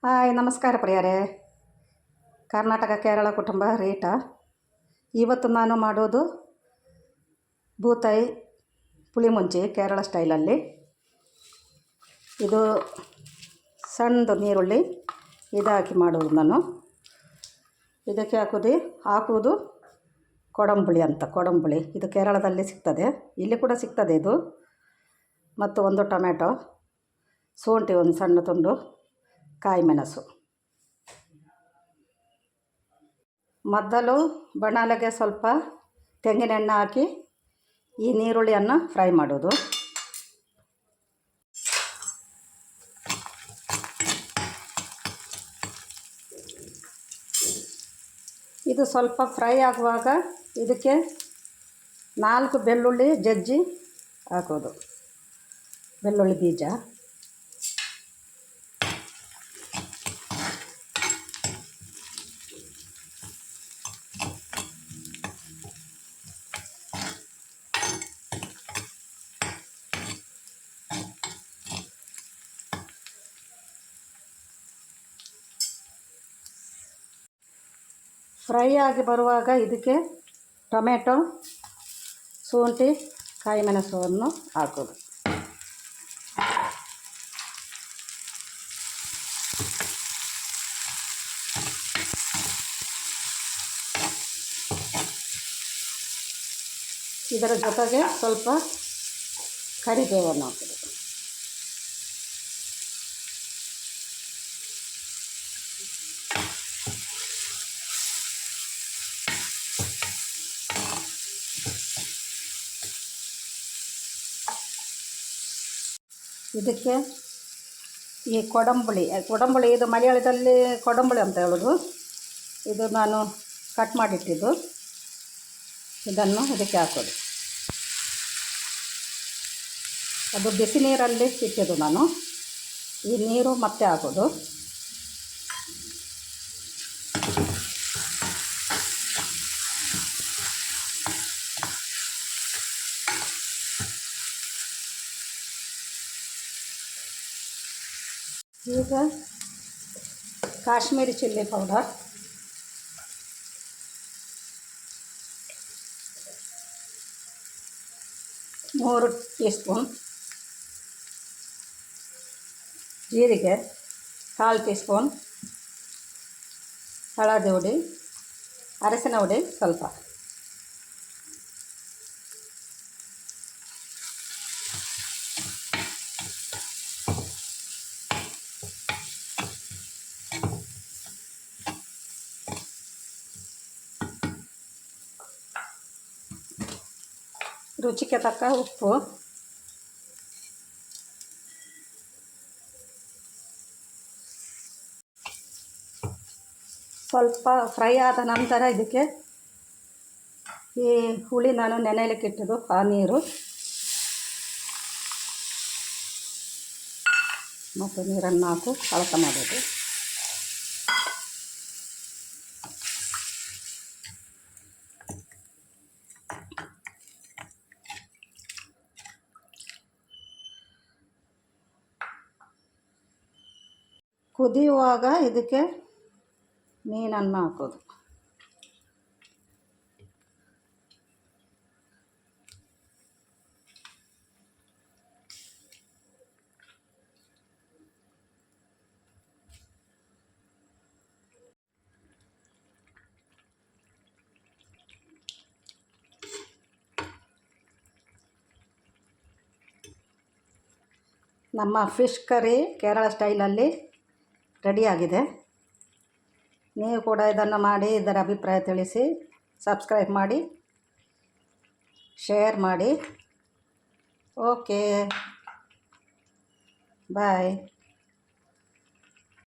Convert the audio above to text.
Hi ನಮಸ್ಕಾರ ಪ್ರಿಯರೇ. ಕರ್ನಾಟಕ ಕೇರಳ ಕುಟುಂಬ ರೀಟಾ. ಇವತ್ತು ನಾನು ಮಾಡೋದು ಬೂತಾಯಿ ಪುಳಿಮುಂಚಿ ಕೇರಳ ಸ್ಟೈಲಲ್ಲಿ. ಇದು ಸಣ್ಣದು ನೀರುಳ್ಳಿ ಇದು ಹಾಕಿ ಮಾಡೋದು ನಾನು. ಇದಕ್ಕೆ ಹಾಕುವುದು ಕೊಡಂಬುಳಿ ಅಂತ. ಕೊಡಂಬುಳಿ ಇದು ಕೇರಳದಲ್ಲಿ ಸಿಗ್ತದೆ, ಇಲ್ಲಿ ಕೂಡ ಸಿಗ್ತದೆ ಇದು. ಮತ್ತು ಒಂದು ಟೊಮೆಟೊ, ಶುಂಠಿ ಒಂದು ಸಣ್ಣ ತುಂಡು, ಕಾಯಿ ಮೆಣಸು. ಮೊದಲು ಬಾಣಲೆಗೆ ಸ್ವಲ್ಪ ತೆಂಗಿನೆಣ್ಣೆ ಹಾಕಿ ಈ ನೀರುಳ್ಳಿಯನ್ನು ಫ್ರೈ ಮಾಡೋದು. ಇದು ಸ್ವಲ್ಪ ಫ್ರೈ ಆಗುವಾಗ ಇದಕ್ಕೆ 4 ಬೆಳ್ಳುಳ್ಳಿ ಜಜ್ಜಿ ಹಾಕೋದು, ಬೆಳ್ಳುಳ್ಳಿ ಬೀಜ. ಫ್ರೈ ಆಗಿ ಬರುವಾಗ ಇದಕ್ಕೆ ಟೊಮೆಟೊ, ಶುಂಠಿ, ಕಾಯಿ ಮೆಣಸನ್ನು ಹಾಕೋದು. ಇದರ ಜೊತೆಗೆ ಸ್ವಲ್ಪ ಕರಿಬೇವನ್ನು ಹಾಕೋದು. ಇದಕ್ಕೆ ಈ ಕೊಡಂಬುಳಿ ಇದು ಮಲಯಾಳದಲ್ಲಿ ಕೊಡಂಬುಳಿ ಅಂತ ಹೇಳೋದು. ಇದು ನಾನು ಕಟ್ ಮಾಡಿಟ್ಟಿದ್ದು, ಇದನ್ನು ಇದಕ್ಕೆ ಹಾಕೋದು. ಅದು ಬಿಸಿ ನೀರಲ್ಲಿ ಇಟ್ಟಿದ್ದು ನಾನು. ಈ ನೀರು ಮತ್ತೆ ಹಾಕೋದು. ಈಗ ಕಾಶ್ಮೀರಿ ಚಿಲ್ಲಿ ಪೌಡರ್, ಮೂರು ಟೀ ಸ್ಪೂನ್, ಜೀರಿಗೆ 1/4 ಟೀ ಸ್ಪೂನ್, ಹಳದಿ ಹುಡಿ, ಅರಸಿನ ಹುಡಿ ಸ್ವಲ್ಪ. ರುಚಿಗೆ ತಕ್ಕ ಉಪ್ಪು. ಸ್ವಲ್ಪ ಫ್ರೈ ಆದ ನಂತರ ಇದಕ್ಕೆ ಈ ಹುಳಿ ನಾನು ನೆನೆಯಲಿಕ್ಕೆ ಇಟ್ಟಿದ್ದು ಆ ನೀರು ಮತ್ತು ನೀರನ್ನು ಹಾಕಿ ಅಳತೆ ಮಾಡೋದು. ಕುದಿಯುವಾಗ ಇದಕ್ಕೆ ಮೀನನ್ನು ಹಾಕೋದು. ನಮ್ಮ ಫಿಶ್ ಕರಿ ಕೇರಳ ಸ್ಟೈಲಲ್ಲಿ ರೆಡಿಯಾಗಿದೆ. ನೀವು ಕೂಡ ಇದನ್ನು ಮಾಡಿ ಇದರ ಅಭಿಪ್ರಾಯ ತಿಳಿಸಿ, ಸಬ್ಸ್ಕ್ರೈಬ್ ಮಾಡಿ, ಶೇರ್ ಮಾಡಿ. ಓಕೆ, ಬಾಯ್.